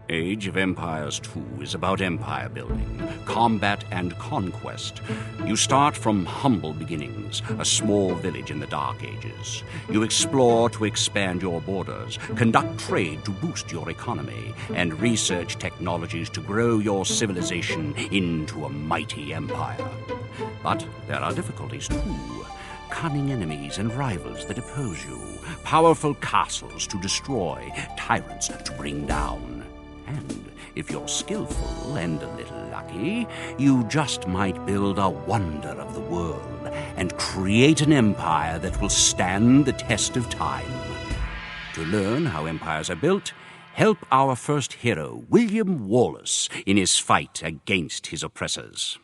Age of Empires 2 is about empire building, combat, and conquest. You start from humble beginnings, a small village in the Dark Ages. You explore to expand your borders, conduct trade to boost your economy, and research technologies to grow your civilization into a mighty empire. But there are difficulties too. Cunning enemies and rivals that oppose you, powerful castles to destroy, tyrants to bring down. And if you're skillful and a little lucky, you just might build a wonder of the world and create an empire that will stand the test of time. To learn how empires are built, help our first hero, William Wallace, in his fight against his oppressors.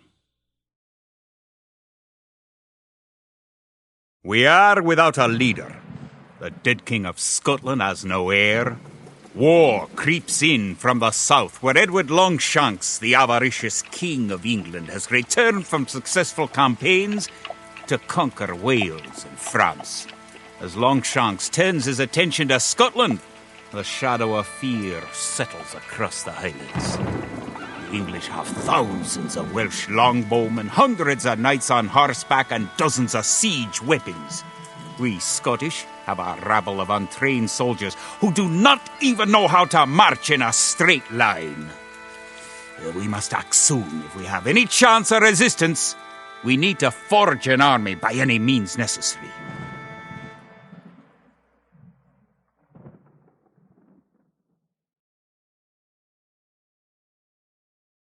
We are without a leader. The dead King of Scotland has no heir. War creeps in from the south, where Edward Longshanks, the avaricious King of England, has returned from successful campaigns to conquer Wales and France. As Longshanks turns his attention to Scotland, the shadow of fear settles across the Highlands. The English have thousands of Welsh longbowmen, hundreds of knights on horseback, and dozens of siege weapons. We Scottish have a rabble of untrained soldiers who do not even know how to march in a straight line. We must act soon if we have any chance of resistance. We need to forge an army by any means necessary.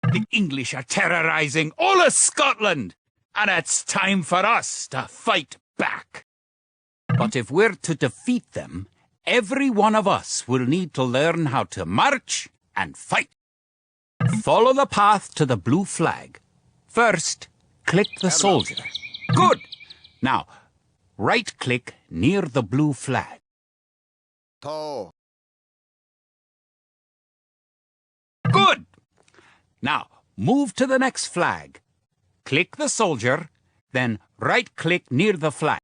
The English are terrorizing all of Scotland, and it's time for us to fight back. But if we're to defeat them, every one of us will need to learn how to march and fight. Follow the path to the blue flag. First, click the soldier. Good! Now, right-click near the blue flag. Toe. Good! Now, move to the next flag. Click the soldier, then right-click near the flag.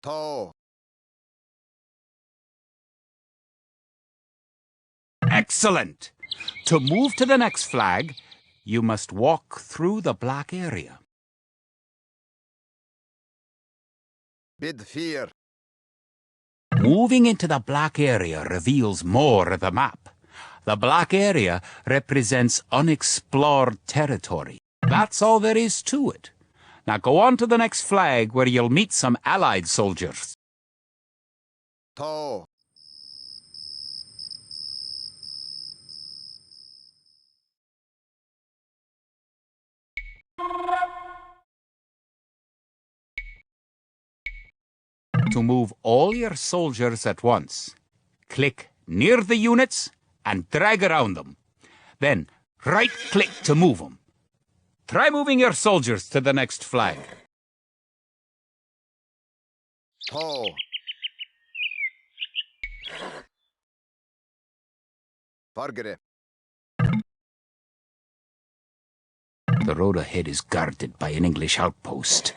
Toe. Excellent! To move to the next flag, you must walk through the black area. Bid fear. Moving into the black area reveals more of the map. The black area represents unexplored territory. That's all there is to it. Now go on to the next flag where you'll meet some Allied soldiers. Toe. To move all your soldiers at once, click near the units and drag around them. Then right-click to move them. Try moving your soldiers to the next flag. Toe. Forget. The road ahead is guarded by an English outpost.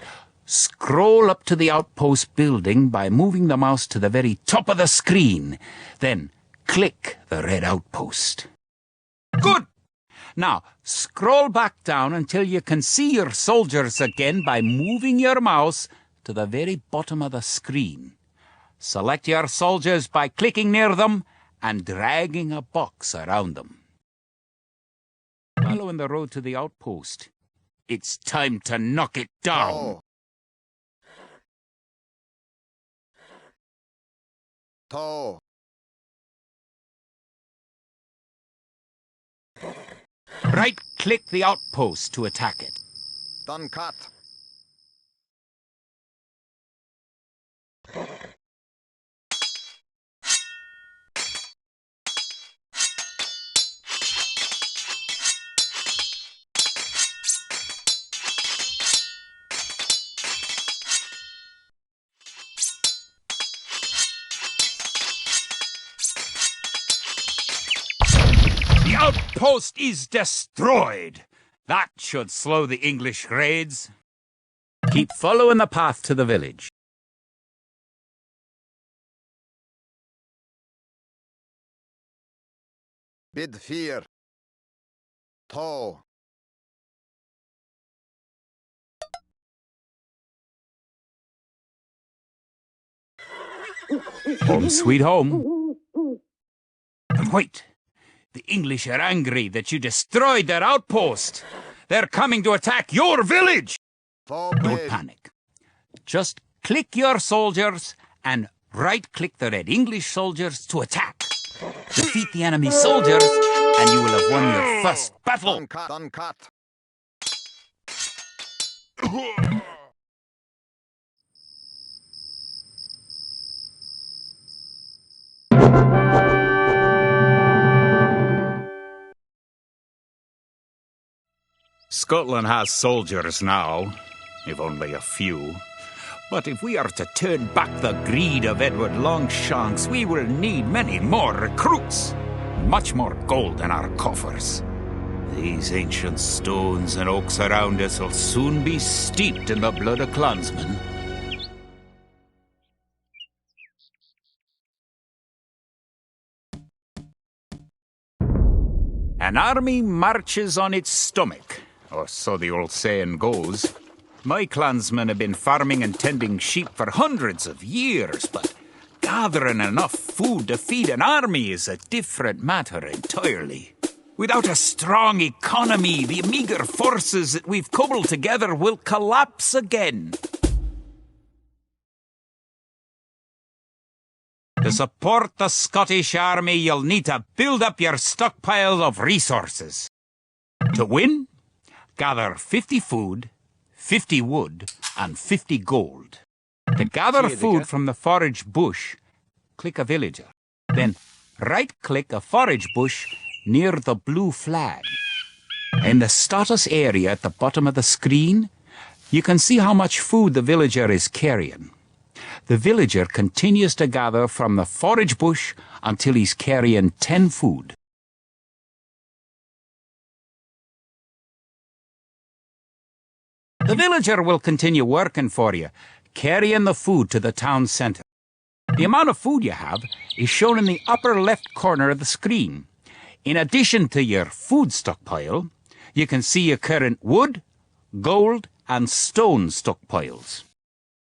Scroll up to the outpost building by moving the mouse to the very top of the screen. Then click the red outpost. Good! Now, scroll back down until you can see your soldiers again by moving your mouse to the very bottom of the screen. Select your soldiers by clicking near them and dragging a box around them. Following the road to the outpost. It's time to knock it down. Toe. Right-click the outpost to attack it. Done cut. The outpost is destroyed. That should slow the English raids. Keep following the path to the village. Bid fear. To. Home sweet home. But wait. The English are angry that you destroyed their outpost. They're coming to attack your village. Don't panic. Just click your soldiers and right-click the red English soldiers to attack. Defeat the enemy soldiers and you will have won your first battle. Uncut. Scotland has soldiers now, if only a few. But if we are to turn back the greed of Edward Longshanks, we will need many more recruits. Much more gold in our coffers. These ancient stones and oaks around us will soon be steeped in the blood of clansmen. An army marches on its stomach, or so the old saying goes. My clansmen have been farming and tending sheep for hundreds of years, but gathering enough food to feed an army is a different matter entirely. Without a strong economy, the meagre forces that we've cobbled together will collapse again. To support the Scottish army, you'll need to build up your stockpile of resources. To win, gather 50 food, 50 wood, and 50 gold. To gather food from the forage bush, click a villager. Then right-click a forage bush near the blue flag. In the status area at the bottom of the screen, you can see how much food the villager is carrying. The villager continues to gather from the forage bush until he's carrying 10 food. The villager will continue working for you, carrying the food to the town centre. The amount of food you have is shown in the upper left corner of the screen. In addition to your food stockpile, you can see your current wood, gold, and stone stockpiles.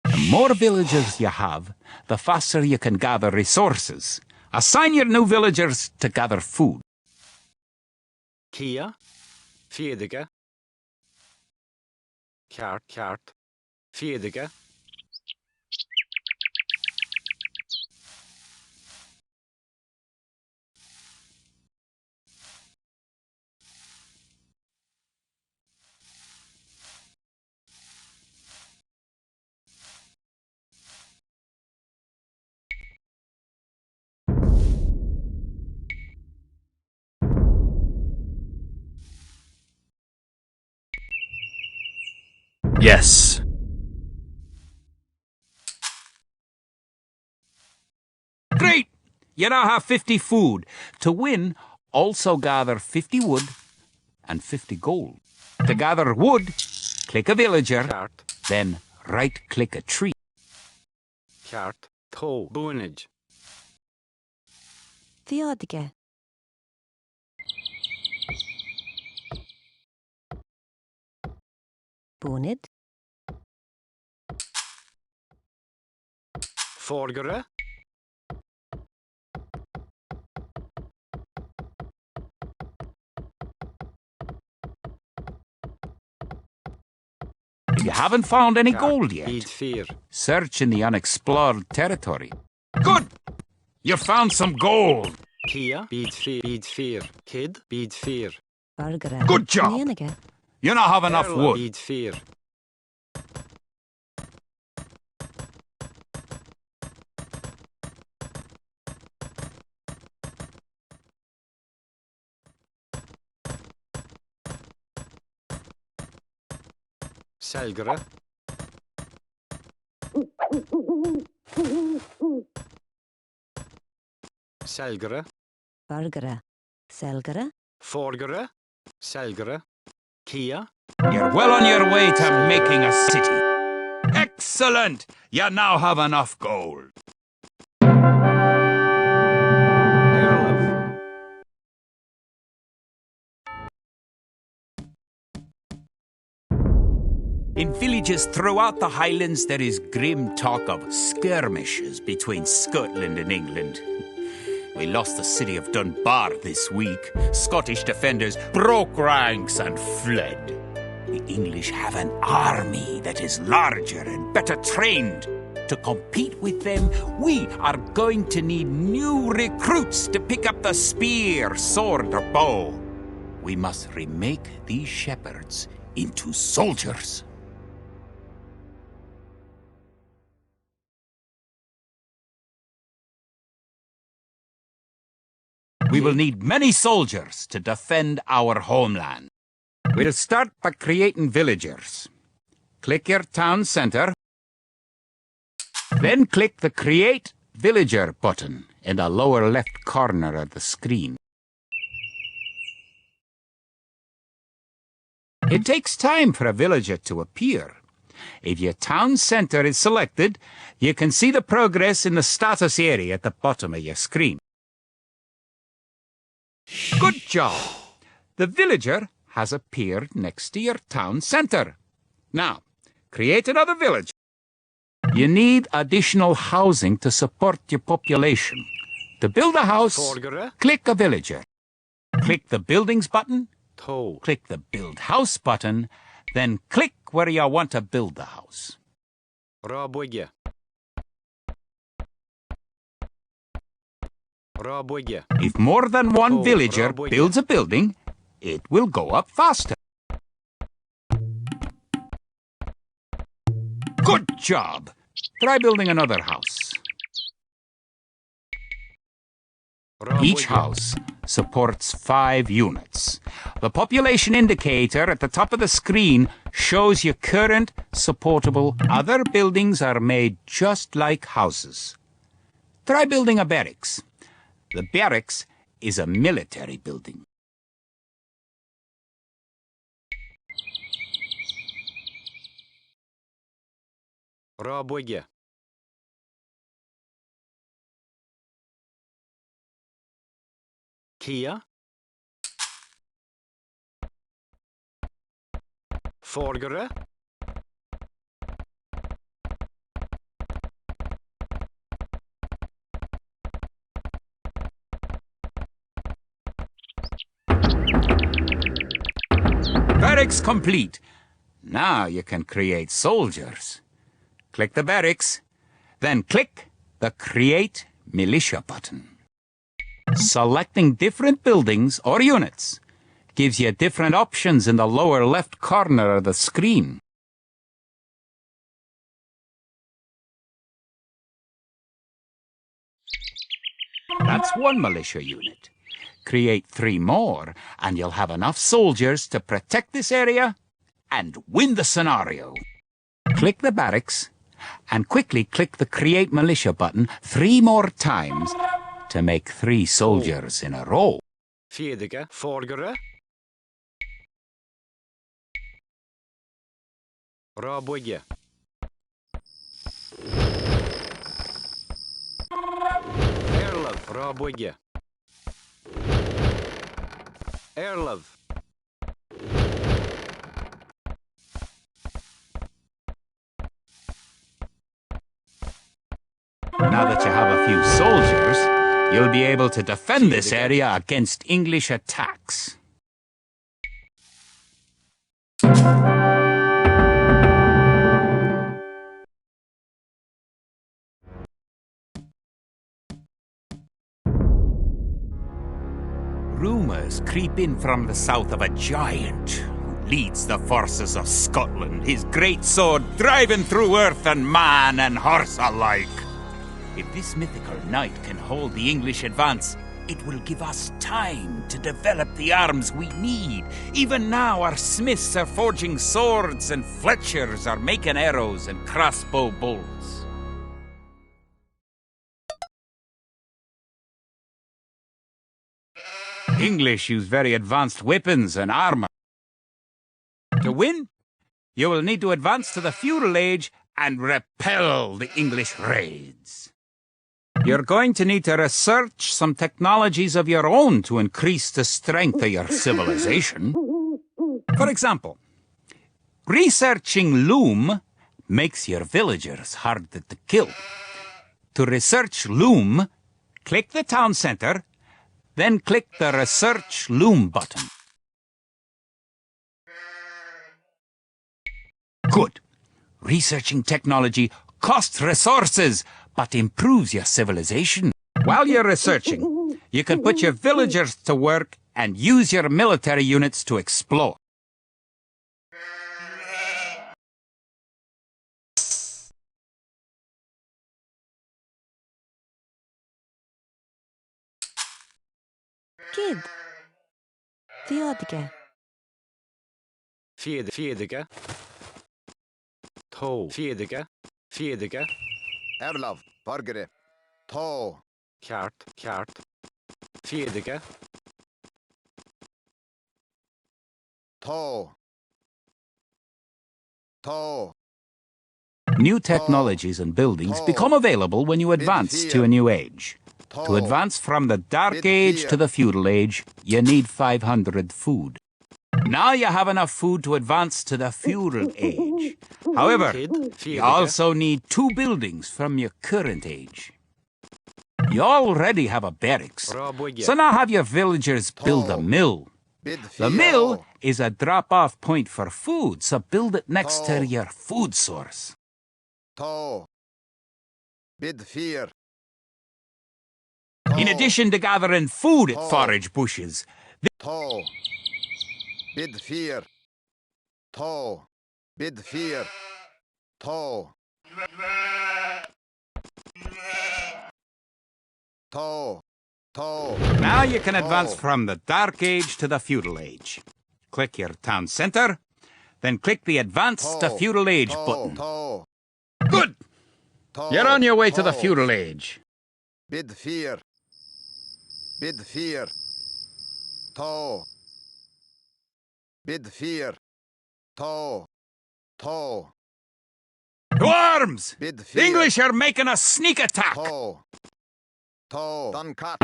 The more villagers you have, the faster you can gather resources. Assign your new villagers to gather food. Kia, Fedige, Kart, Fedige. Yes. Great! You now have 50 food. To win, also gather 50 wood and 50 gold. To gather wood, click a villager, then right-click a tree. Kart, To, Bunage. Fedige. Bunid. Forgere. If you haven't found any gold yet, Bid fear. search in the unexplored territory. Good! You found some gold! Kia, bid fear. Kid, bid fear. Vargara. Good job. Nienige. You now have enough Erla, wood. bid fear. Selgere. Selgere. Vargara. Selgara. Forgere. Selgere. Kia. You're well on your way to making a city. Excellent! You now have enough gold. In villages throughout the Highlands, there is grim talk of skirmishes between Scotland and England. We lost the city of Dunbar this week. Scottish defenders broke ranks and fled. The English have an army that is larger and better trained. To compete with them, we are going to need new recruits to pick up the spear, sword, or bow. We must remake these shepherds into soldiers. We will need many soldiers to defend our homeland. We'll start by creating villagers. Click your town center. Then click the Create Villager button in the lower left corner of the screen. It takes time for a villager to appear. If your town center is selected, you can see the progress in the status area at the bottom of your screen. Good job! The villager has appeared next to your town center. Now, create another village. You need additional housing to support your population. To build a house, click a villager. Click the Buildings button, click the Build House button, then click where you want to build the house. If more than one villager builds a building, it will go up faster. Good job! Try building another house. Each house supports 5 units. The population indicator at the top of the screen shows your current supportable. Other buildings are made just like houses. Try building a barracks. The barracks is a military building. Kia. Forgere. Barracks complete. Now you can create soldiers. Click the barracks, then click the Create Militia button. Selecting different buildings or units gives you different options in the lower left corner of the screen. That's one militia unit. Create 3 more, and you'll have enough soldiers to protect this area and win the scenario. Click the barracks, and quickly click the Create Militia button 3 more times to make 3 soldiers in a row. Fjedige. Forgere. Rabogge. Erlov. Rabogge. Erlov. Now that you have a few soldiers, you'll be able to defend this area against English attacks. Rumours creep in from the south of a giant who leads the forces of Scotland, his great sword driving through earth and man and horse alike. If this mythical knight can hold the English advance, it will give us time to develop the arms we need. Even now, our smiths are forging swords and fletchers are making arrows and crossbow bolts. English use very advanced weapons and armor. To win, you will need to advance to the feudal age and repel the English raids. You're going to need to research some technologies of your own to increase the strength of your civilization. For example, Researching loom makes your villagers harder to kill. To research loom, click the town center, then click the Research Loom button. Good. Researching technology costs resources, but improves your civilization. While you're researching, you can put your villagers to work and use your military units to explore. Kid. Fiadke. Fiedige. Toe. Fiedige. Erlav. Vargre. To. Kjart. Fiedige. To. To. New technologies and buildings become available when you advance to a new age. To advance from the Dark Age to the Feudal Age, you need 500 food. Now you have enough food to advance to the Feudal Age. However, you also need 2 buildings from your current age. You already have a barracks, so now have your villagers build a mill. The mill is a drop-off point for food, so build it next to your food source. To. Bid fear. In addition to gathering food at forage bushes, To. Bid fear. To. Bid fear. To. To. To. now you can advance from the Dark Age to the Feudal Age. Click your town center, then click the Advance to Feudal Age button. To. Good! To. You're on your way to the To. Feudal Age. Bid fear. Bid fear. To. Bid fear. To. To. To arms! Bid The fear. English are making a sneak attack! To. To. Done cut.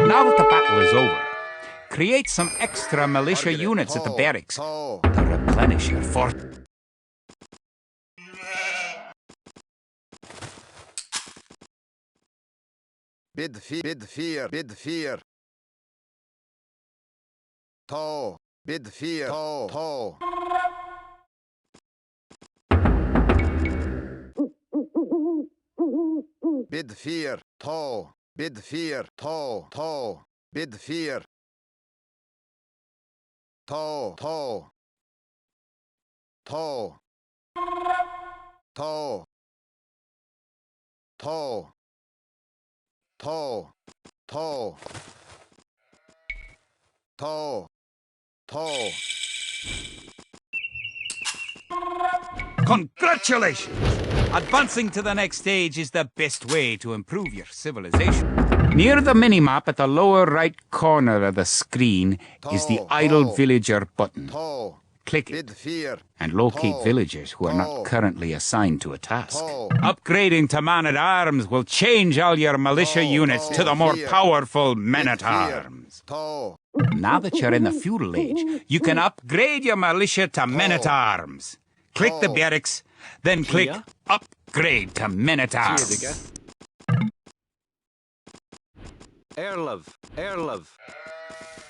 Now that the battle is over, create some extra militia units at the barracks To. to replenish your fort. Bid fear. Bid fear. Bid fear. To. Bid fear. To. Bid fear. To. Bid fear. To. Bid fear. To. To. To. Congratulations! Advancing to the next stage is the best way to improve your civilization. Near the minimap at the lower right corner of the screen is the Idle Villager button. To. Click Bid it fear. and locate villagers who are not To. currently assigned to a task. To. Upgrading to man-at-arms will change all your militia units to the more powerful men-at-arms. To. Now that you're in the Feudal Age, you can upgrade your militia to men-at-arms. Click the barracks, then click Upgrade to men-at-arms. Fiedige. Erlov.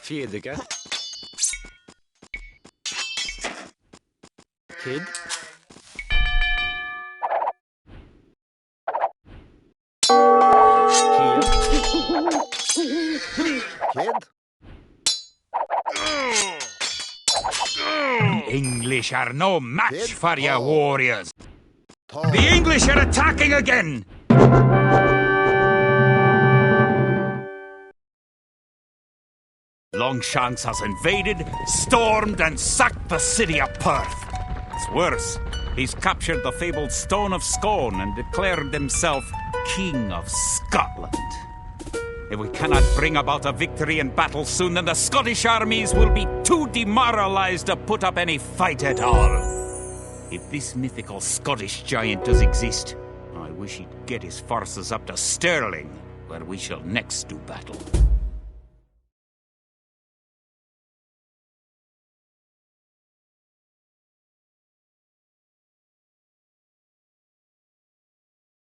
Fiedige. Kid. Kid. The English are no match for your warriors. To. The English are attacking again! Longshanks has invaded, stormed, and sacked the city of Perth. It's worse. He's captured the fabled Stone of Scone and declared himself King of Scotland. If we cannot bring about a victory in battle soon, then the Scottish armies will be too demoralized to put up any fight at all. If this mythical Scottish giant does exist, I wish he'd get his forces up to Stirling, where we shall next do battle.